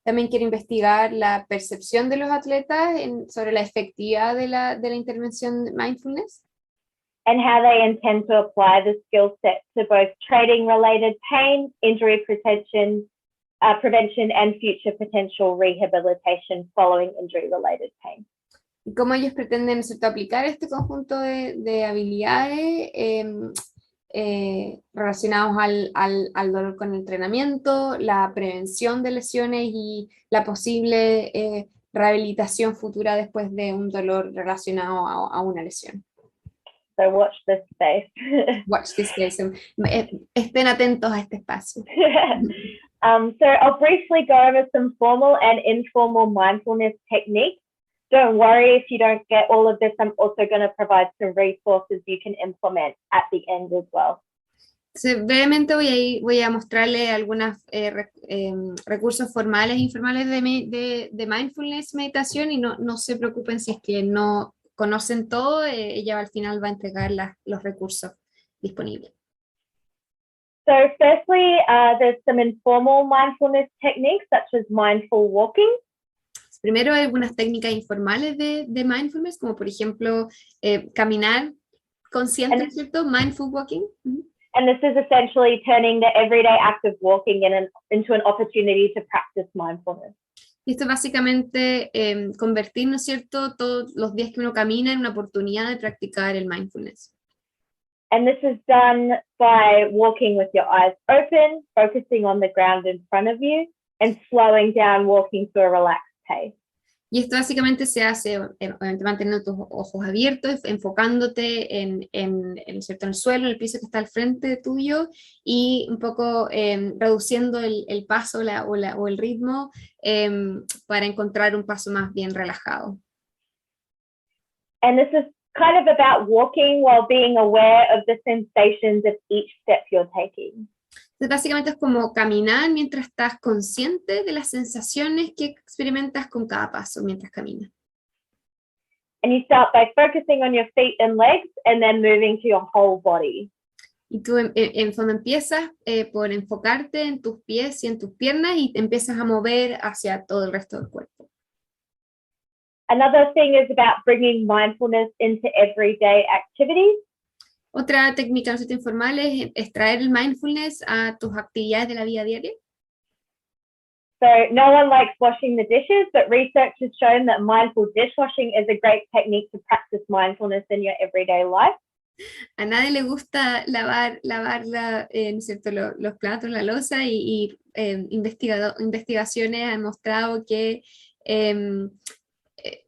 También quiero investigar la percepción de los atletas sobre la efectividad de la intervención de mindfulness. And how they intend to apply the skill set to both training-related pain, injury prevention, and future potential rehabilitation following injury-related pain. Y cómo ellos pretenden, ¿cierto?, aplicar este conjunto de habilidades relacionados al dolor con entrenamiento, la prevención de lesiones y la posible rehabilitación futura después de un dolor relacionado a una lesión. So watch this space. Watch this space. Estén atentos a este espacio. So I'll briefly go over some formal and informal mindfulness techniques. Don't worry if you don't get all of this. I'm also going to provide some resources you can implement at the end as well. Brevemente voy a mostrarle algunos recursos formales e informales de mindfulness, meditación, y no se preocupen si es que no conocen todo, ella al final va a entregar los recursos disponibles. So firstly, there's some informal mindfulness techniques such as mindful walking. Primero hay algunas técnicas informales de mindfulness, como por ejemplo caminar consciente, ¿cierto? Mindful walking. And this is essentially turning the everyday act of walking into an opportunity to practice mindfulness. Y esto es básicamente convertir, ¿no es cierto?, todos los días que uno camina en una oportunidad de practicar el mindfulness. And this is done by walking with your eyes open, focusing on the ground in front of you, and slowing down, walking to a relaxed pace. Y esto básicamente se hace obviamente manteniendo tus ojos abiertos, enfocándote ¿cierto?, en el suelo, en el piso que está al frente tuyo, y un poco reduciendo el paso o el ritmo para encontrar un paso más bien relajado. And this is kind of about walking while being aware of the sensations of each step you're taking. Entonces, básicamente es como caminar mientras estás consciente de las sensaciones que experimentas con cada paso mientras caminas. And you start by focusing on your feet and legs and then moving to your whole body. Y tú en fondo empiezas por enfocarte en tus pies y en tus piernas y te empiezas a mover hacia todo el resto del cuerpo. Another thing is about bringing mindfulness into everyday activities. Otra técnica no informal es traer el mindfulness a tus actividades de la vida diaria. So no one likes washing the dishes, but research has shown that mindful dishwashing is a great technique to practice mindfulness in your everyday life. A nadie le gusta lavar ¿no es cierto?, los platos, la loza, y investigaciones han mostrado que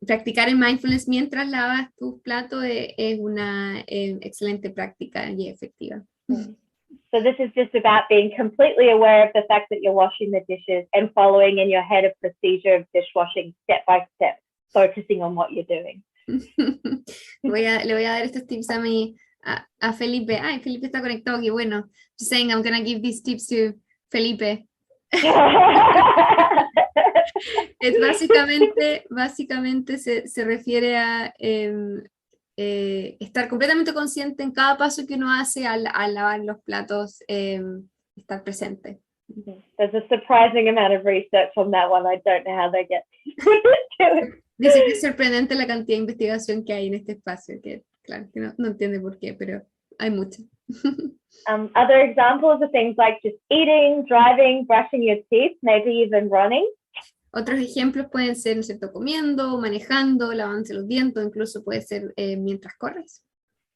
practicar el mindfulness mientras lavas tus platos es una excelente práctica y efectiva. So this is just about being completely aware of the fact that you're washing the dishes and following in your head a procedure of dishwashing step by step, focusing on what you're doing. Le voy a dar estos tips a Felipe. Ay, Felipe está conectado, qué bueno. Just saying I'm gonna give these tips to Felipe. Es básicamente se refiere a estar completamente consciente en cada paso que uno hace al lavar los platos, estar presente. There's a surprising amount of research on that one. I don't know how they get Dice que es sorprendente la cantidad de investigación que hay en este espacio, que claro, que no entiende por qué, pero hay mucha. Other examples are things like just eating, driving, brushing your teeth, maybe even running. Otros ejemplos pueden ser, ¿no es cierto?, comiendo, manejando, lavándose los dientes, incluso puede ser mientras corres.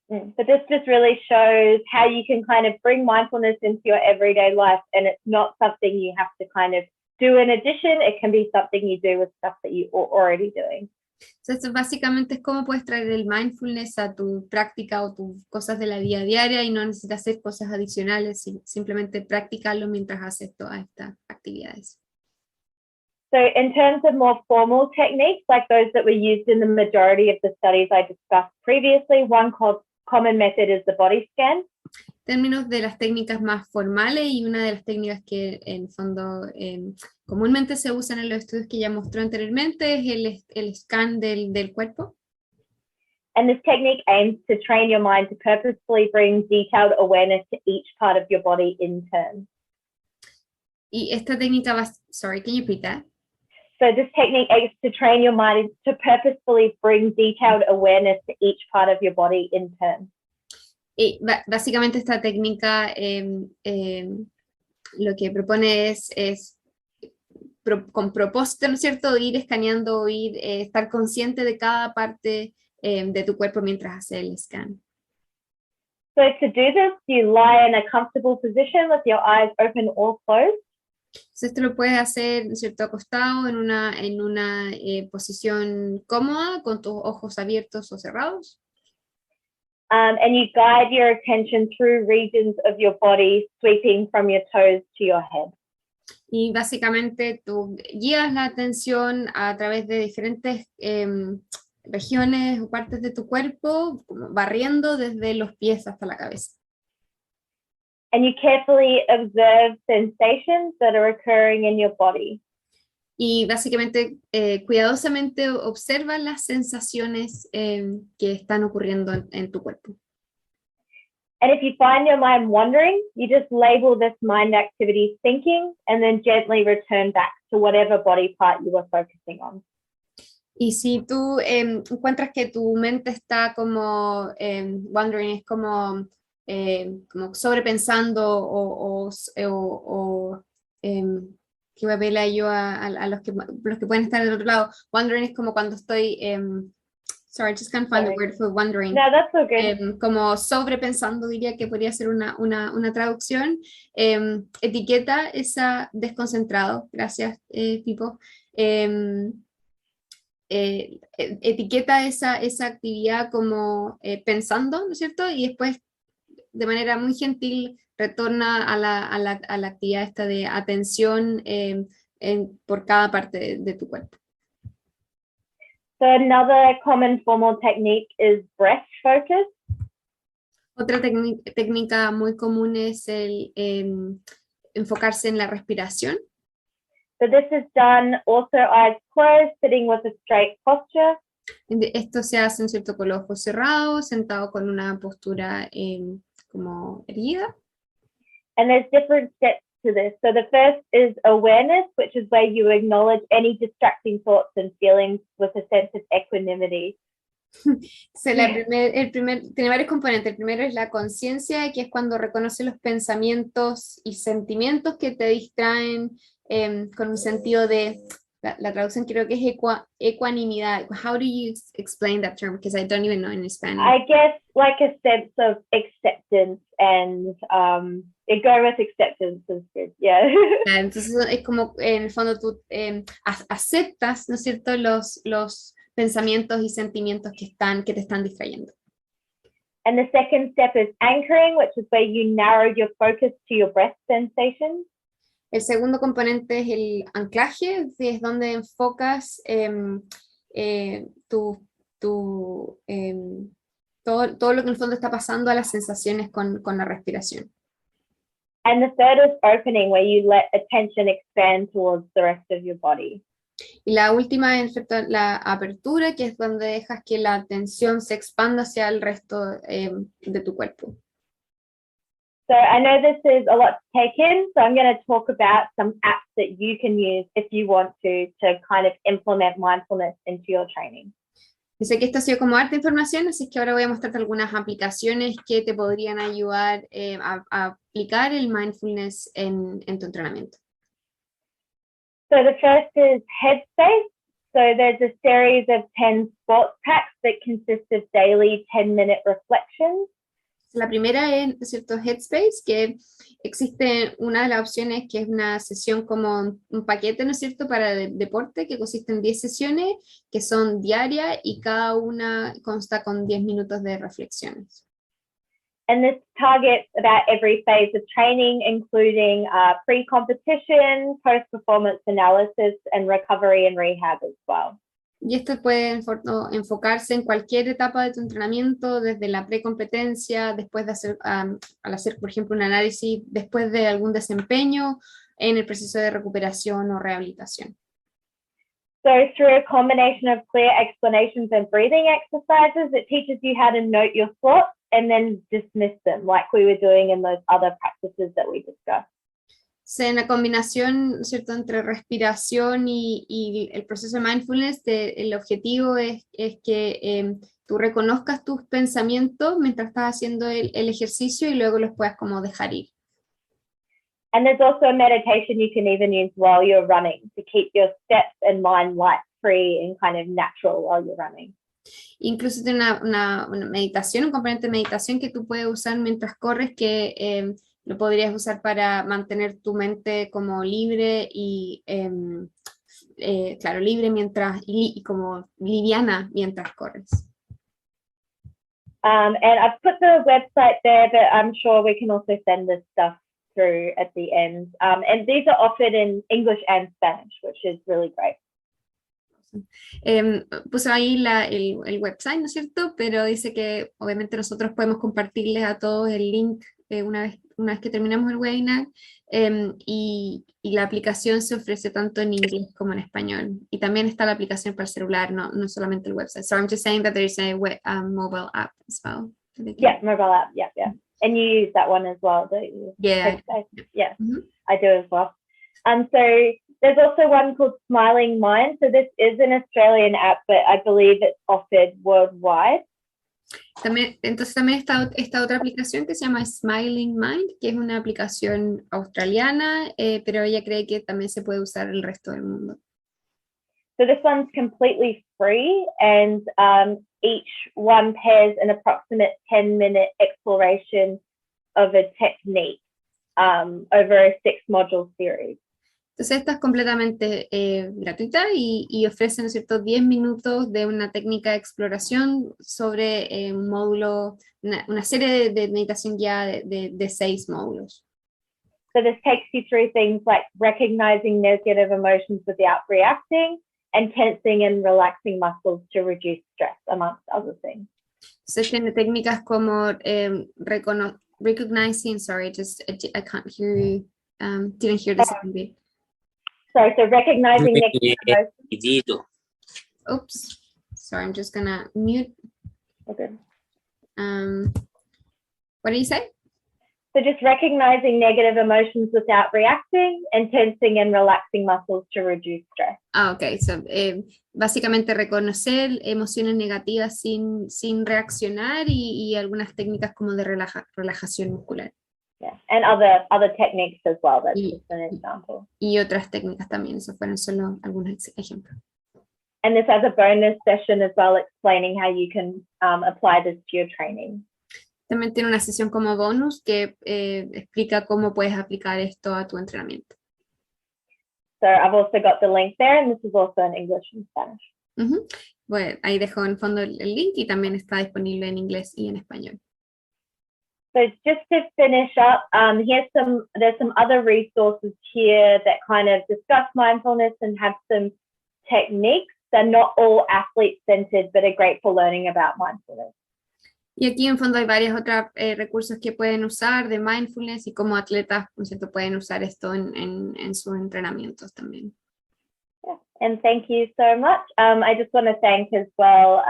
But this just really shows how you can kind of bring mindfulness into your everyday life, and it's not something you have to kind of do in addition. It can be something you do with stuff that you are already doing. Entonces, básicamente es cómo puedes traer el mindfulness a tu práctica o tus cosas de la vida diaria y no necesitas hacer cosas adicionales, simplemente practicarlo mientras haces todas estas actividades. So in terms of more formal techniques, like those that were used in the majority of the studies I discussed previously, one common method is the body scan. En términos de las técnicas más formales, y una de las técnicas que en fondo comúnmente se usan en los estudios que ya mostró anteriormente es el scan del cuerpo. And this technique aims to train your mind to purposefully bring detailed awareness to each part of your body in turn. Y esta técnica va, sorry, can you repeat that? So this technique aims to train your mind to purposefully bring detailed awareness to each part of your body in turn. Y básicamente esta técnica lo que propone es con propósito, ¿no es cierto?, ir escaneando, estar consciente de cada parte de tu cuerpo mientras hace el scan. So to do this, you lie in a comfortable position with your eyes open or closed. Entonces esto lo puedes hacer, ¿no es cierto?, acostado en una posición cómoda, con tus ojos abiertos o cerrados. And you guide your attention through regions of your body, sweeping from your toes to your head. Y básicamente tú guías la atención a través de diferentes regiones o partes de tu cuerpo, como barriendo desde los pies hasta la cabeza. And you carefully observe sensations that are occurring in your body. Y básicamente cuidadosamente observa las sensaciones que están ocurriendo en tu cuerpo. And if you find your mind wandering, you just label this mind activity thinking and then gently return back to whatever body part you were focusing on. Y si tú encuentras que tu mente está como wandering, es como sobrepensando que me apela yo a los que pueden estar del otro lado. Wandering es como cuando estoy, sorry, I just can't find the word for wandering. No, that's all good. Como sobrepensando, diría que podría ser una traducción. Etiqueta esa desconcentrado, gracias, Pipo. Etiqueta esa actividad como pensando, ¿no es cierto? Y después, de manera muy gentil, retorna a la actividad esta de atención por cada parte de tu cuerpo. So another common formal technique is breath focus. Otra técnica muy común es el enfocarse en la respiración. So this is done also eyes closed, sitting with a straight posture. Esto se hace, ¿cierto?, con los ojos cerrados, sentado con una postura como erguida. And there's different steps to this. So the first is awareness, which is where you acknowledge any distracting thoughts and feelings with a sense of equanimity. Tiene varios componentes. El primero es la conciencia, que es cuando reconoce los pensamientos y sentimientos que te distraen con un sentido de, la traducción creo que es ecuanimidad. How do you explain that term? Because I don't even know in Spanish. I guess like a sense of acceptance and go with acceptance is good, yeah. Entonces es como en el fondo tú aceptas, ¿no es cierto?, los pensamientos y sentimientos que te están distrayendo. And the second step is anchoring, which is where you narrow your focus to your breath sensations. El segundo componente es el anclaje, es donde enfocas todo lo que en el fondo está pasando a las sensaciones con la respiración. And the third is opening, where you let attention expand towards the rest of your body. Y la última es la apertura, que es donde dejas que la atención se expanda hacia el resto de tu cuerpo. So I know this is a lot to take in, so I'm going to talk about some apps that you can use if you want to kind of implement mindfulness into your training. Dice que esto ha sido como harta información, así que ahora voy a mostrarte algunas aplicaciones que te podrían ayudar a aplicar el mindfulness en tu entrenamiento. So the first is Headspace. So there's a series of 10 sports packs that consist of daily 10-minute reflections. La primera es, ¿cierto?, Headspace, que existe una de las opciones que es una sesión como un paquete, ¿no es cierto?, para deporte, que consiste en 10 sesiones, que son diarias y cada una consta con 10 minutos de reflexiones. And this targets about every phase of training, including pre-competition, post-performance analysis, and recovery and rehab as well. Y esto puede enfocarse en cualquier etapa de tu entrenamiento, desde la precompetencia, después de al hacer, por ejemplo, un análisis después de algún desempeño, en el proceso de recuperación o rehabilitación. So through a combination of clear explanations and breathing exercises, it teaches you how to note your thoughts and then dismiss them, like we were doing in those other practices that we discussed. Sí, en la combinación, ¿cierto?, entre respiración y el proceso de mindfulness, el objetivo es que tú reconozcas tus pensamientos mientras estás haciendo el ejercicio y luego los puedas como dejar ir. And there's also a meditation you can even use while you're running to keep your steps and mind light free and kind of natural while you're running. Incluso tiene una meditación, un componente de meditación que tú puedes usar mientras corres, que lo podrías usar para mantener tu mente como libre y, claro, libre mientras, y como liviana mientras corres. And I've put the website there, but I'm sure we can also send this stuff through at the end. And these are offered in English and Spanish, which is really great. Puse ahí el website, ¿no es cierto? Pero dice que obviamente nosotros podemos compartirles a todos el link una vez que terminamos el webinar, y la aplicación se ofrece tanto en inglés como en español. Y también está la aplicación para el celular, no solamente el website. So I'm just saying that there's a mobile app as well. Yeah, mobile app, yeah. And you use that one as well, don't you? Yeah. Yeah, I do as well. So there's also one called Smiling Mind. So this is an Australian app, but I believe it's offered worldwide. Entonces también está esta otra aplicación que se llama Smiling Mind, que es una aplicación australiana, pero ella cree que también se puede usar el resto del mundo. So this one's completely free, and each one pairs an approximate 10-minute exploration of a technique over a 6-module series. Entonces esta es completamente gratuita y ofrece, ¿no es cierto?, 10 minutos de una técnica de exploración sobre un módulo, una serie de meditación guiada de 6 módulos. So this takes you through things like recognizing negative emotions without reacting and tensing and relaxing muscles to reduce stress, amongst other things. Entonces tiene técnicas como recognizing, sorry, I can't hear you, didn't hear the second bit. So recognizing negative emotions. Oops, sorry, I'm just gonna mute. Okay. What did you say? So just recognizing negative emotions without reacting and tensing and relaxing muscles to reduce stress. Okay, so básicamente reconocer emociones negativas sin reaccionar y algunas técnicas como de relajación muscular. Yeah, and other techniques as well. That's just an example. Y otras técnicas también, esos fueron solo algunos ejemplos. And this has a bonus session as well, explaining how you can apply this to your training. También tiene una sesión como bonus que explica cómo puedes aplicar esto a tu entrenamiento. So I've also got the link there, and this is also in English and Spanish. Bueno, ahí dejo en fondo el link y también está disponible en inglés y en español. So just to finish up, there's some other resources here that kind of discuss mindfulness and have some techniques. They're not all athlete-centered, but are great for learning about mindfulness. Y aquí en fondo hay varios otros recursos que pueden usar de mindfulness y como atletas, por cierto, pueden usar esto en sus entrenamientos también. Yeah. And thank you so much. I just want to thank as well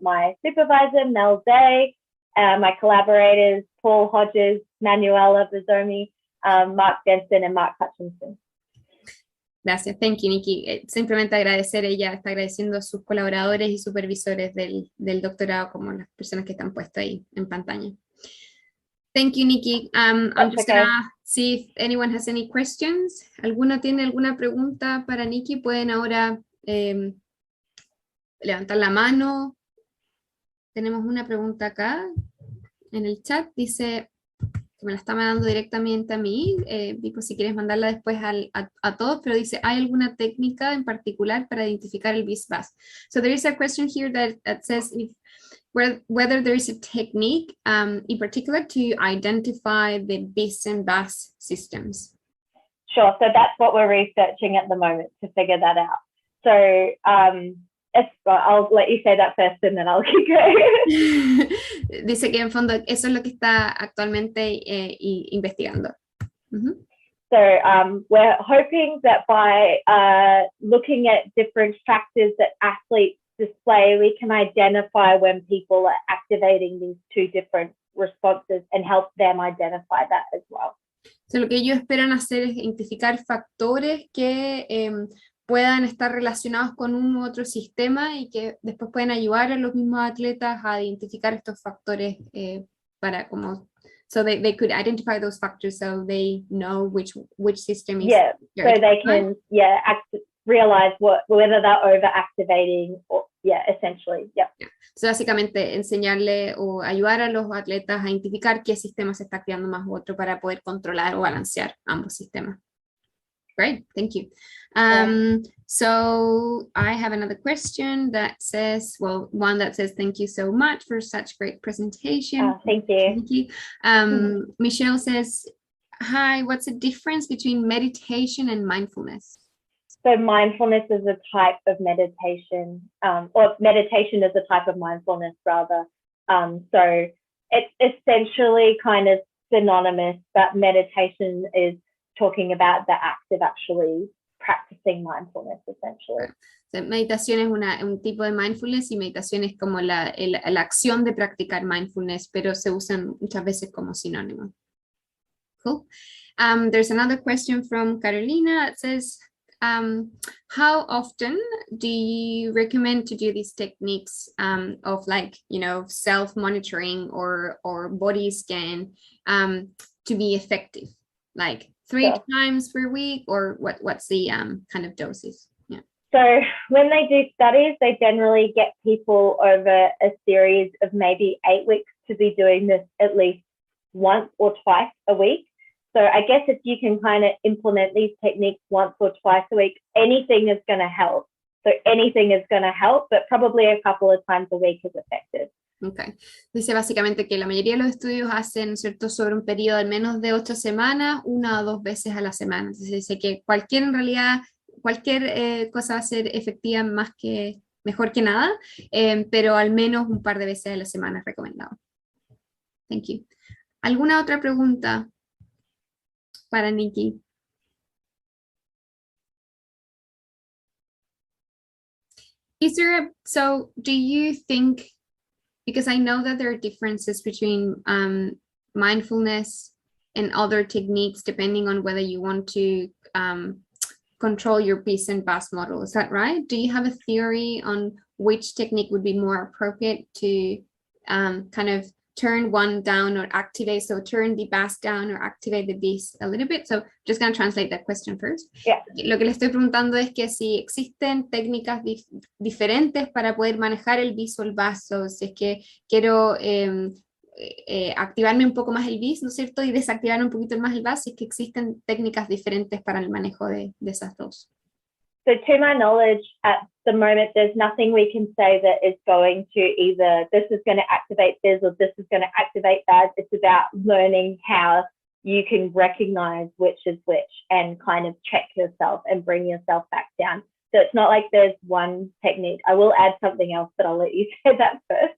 my supervisor, Mel Day, my collaborators, Paul Hodges, Manuela Bazzomi, Mark Denson, and Mark Hutchinson. Gracias, thank you, Nicky. Simplemente agradecer, ella está agradeciendo a sus colaboradores y supervisores del doctorado, como las personas que están puestas ahí en pantalla. Thank you, Nicky. I'm just gonna see if anyone has any questions. ¿Alguno tiene alguna pregunta para Nicky? Pueden ahora levantar la mano. Tenemos una pregunta acá en el chat, dice que me la está mandando directamente a mí, digo si quieres mandarla después a todos, pero dice, ¿hay alguna técnica en particular para identificar el bis-bas? So there is a question here that says whether there is a technique in particular to identify the bis and bas systems. Sure, so that's what we're researching at the moment to figure that out. So I'll let you say that first and then I'll keep going. Dice que en fondo eso es lo que está actualmente investigando. So we're hoping that by looking at different factors that athletes display, we can identify when people are activating these two different responses and help them identify that as well. So, lo que ellos esperan hacer es identificar factores que puedan estar relacionados con un u otro sistema y que después pueden ayudar a los mismos atletas a identificar estos factores para como so they could identify those factors so they know which system is so they can realize whether they're overactivating or essentially. So básicamente enseñarle o ayudar a los atletas a identificar qué sistema se está activando más u otro para poder controlar o balancear ambos sistemas. Great, thank you. So I have another question that says, one that says, thank you so much for such great presentation. Thank you. Thank you. Michelle says, hi, what's the difference between meditation and mindfulness? So mindfulness is a type of meditation, or meditation is a type of mindfulness rather. So it's essentially kind of synonymous, but meditation is talking about the act of actually practicing mindfulness, essentially. So, meditación es un tipo de mindfulness y meditación es como la acción de practicar mindfulness, pero se usan muchas veces como sinónimo. Cool. There's another question from Carolina that says, how often do you recommend to do these techniques of self-monitoring or body scan to be effective? Like 3 times per week, or what's the kind of doses? Yeah. So when they do studies, they generally get people over a series of maybe 8 weeks to be doing this at least once or twice a week. So I guess if you can kind of implement these techniques once or twice a week, anything is going to help. So anything is going to help, but probably a couple of times a week is effective. Okay. Dice básicamente que la mayoría de los estudios hacen, ¿cierto?, sobre un periodo de menos de 8 semanas, 1 o 2 veces a la semana. Entonces dice que cualquier cosa va a ser efectiva mejor que nada, pero al menos un par de veces a la semana es recomendado. Thank you. ¿Alguna otra pregunta para Nicky? So do you think, because I know that there are differences between mindfulness and other techniques depending on whether you want to control your peace and past model, is that right? Do you have a theory on which technique would be more appropriate to kind of turn one down or activate, so turn the bass down or activate the beast a little bit? So just going to translate that question first. Yeah. Lo que le estoy preguntando es que si existen técnicas diferentes para poder manejar el bis o el bass, o si es que quiero activarme un poco más el bis, ¿no es cierto? Y desactivar un poquito más el bass, si es que existen técnicas diferentes para el manejo de esas dos. So to my knowledge, at the moment, there's nothing we can say that is going to either this is going to activate this or this is going to activate that. It's about learning how you can recognize which is which and kind of check yourself and bring yourself back down. So it's not like there's one technique. I will add something else, but I'll let you say that first.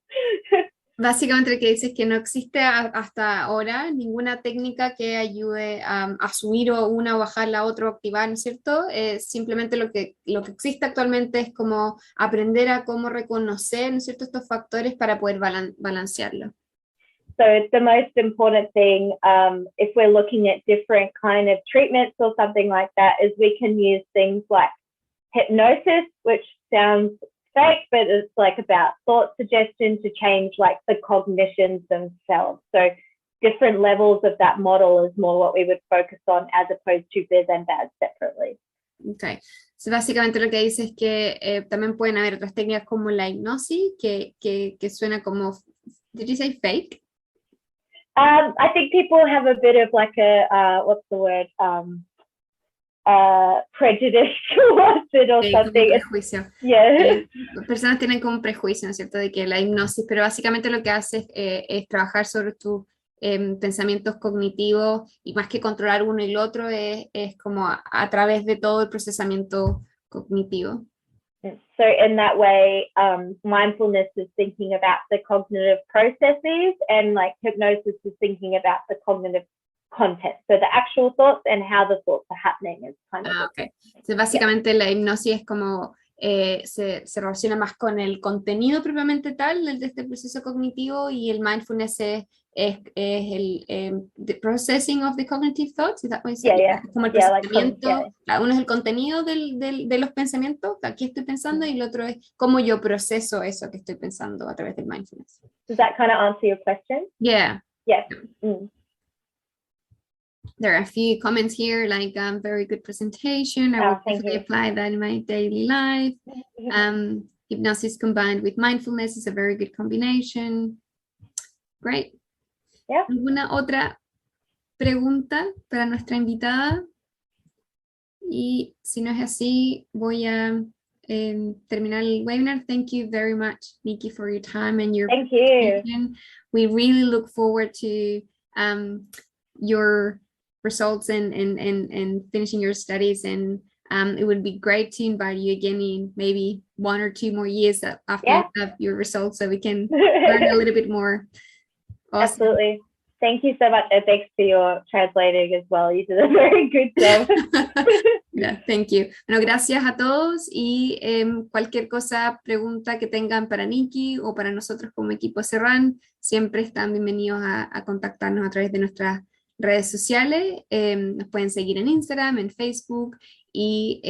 Básicamente lo que dice es que no existe hasta ahora ninguna técnica que ayude a subir o una o bajar la otra o activar, ¿no es cierto? Simplemente lo que existe actualmente es como aprender a cómo reconocer, ¿no es cierto?, estos factores para poder balancearlo. So the most important thing, if we're looking at different kind of treatments or something like that, is we can use things like hypnosis, which sounds fake, but it's like about thought suggestion to change like the cognitions themselves. So different levels of that model is more what we would focus on as opposed to biz and bad separately. Okay. So básicamente lo que dice es que también pueden haber otras técnicas como la hipnosis, que suena como, did you say fake? I think people have a bit of like a, what's the word? Prejudice towards it or something. Prejuicio. Yeah. Personas tienen como un prejuicio, ¿no es cierto?, de que la hipnosis, pero básicamente lo que hace es trabajar sobre tus pensamientos cognitivos, y más que controlar uno y el otro es como a través de todo el procesamiento cognitivo. So in that way, mindfulness is thinking about the cognitive processes, and like hypnosis is thinking about the cognitive content. So the actual thoughts and how the thoughts are happening is kind of. Okay. Entonces, básicamente la hipnosis es como se relaciona más con el contenido propiamente tal de este proceso cognitivo, y el mindfulness es el the processing of the cognitive thoughts. ¿Es como el procesamiento? Uno es el contenido de los pensamientos, aquí estoy pensando, y el otro es cómo yo proceso eso que estoy pensando a través del mindfulness. Does that kind of answer your question? Yeah. Yes. There are a few comments here, like very good presentation. I will definitely apply that in my daily life. Hypnosis combined with mindfulness is a very good combination. Great. Yeah. ¿Alguna otra pregunta para nuestra invitada? Y si no es así, voy a terminar el webinar. Thank you very much, Nicky, for your time and your presentation. We really look forward to your results and finishing your studies, and it would be great to invite you again in maybe 1 or 2 more years after you have your results, so we can learn a little bit more. Awesome. Absolutely. Thank you so much, Ep12, for your translating as well. You did a very good job. Yeah, thank you. Bueno, gracias a todos, y cualquier cosa, pregunta que tengan para Nicky o para nosotros como equipo SeRUN, siempre están bienvenidos a contactarnos a través de nuestras redes sociales. Nos pueden seguir en Instagram, en Facebook, y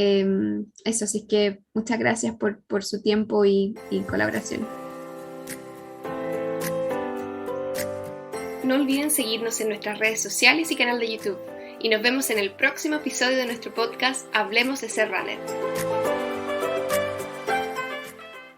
eso, así que muchas gracias por su tiempo y colaboración. No olviden seguirnos en nuestras redes sociales y canal de YouTube, y nos vemos en el próximo episodio de nuestro podcast Hablemos de SeRUNner.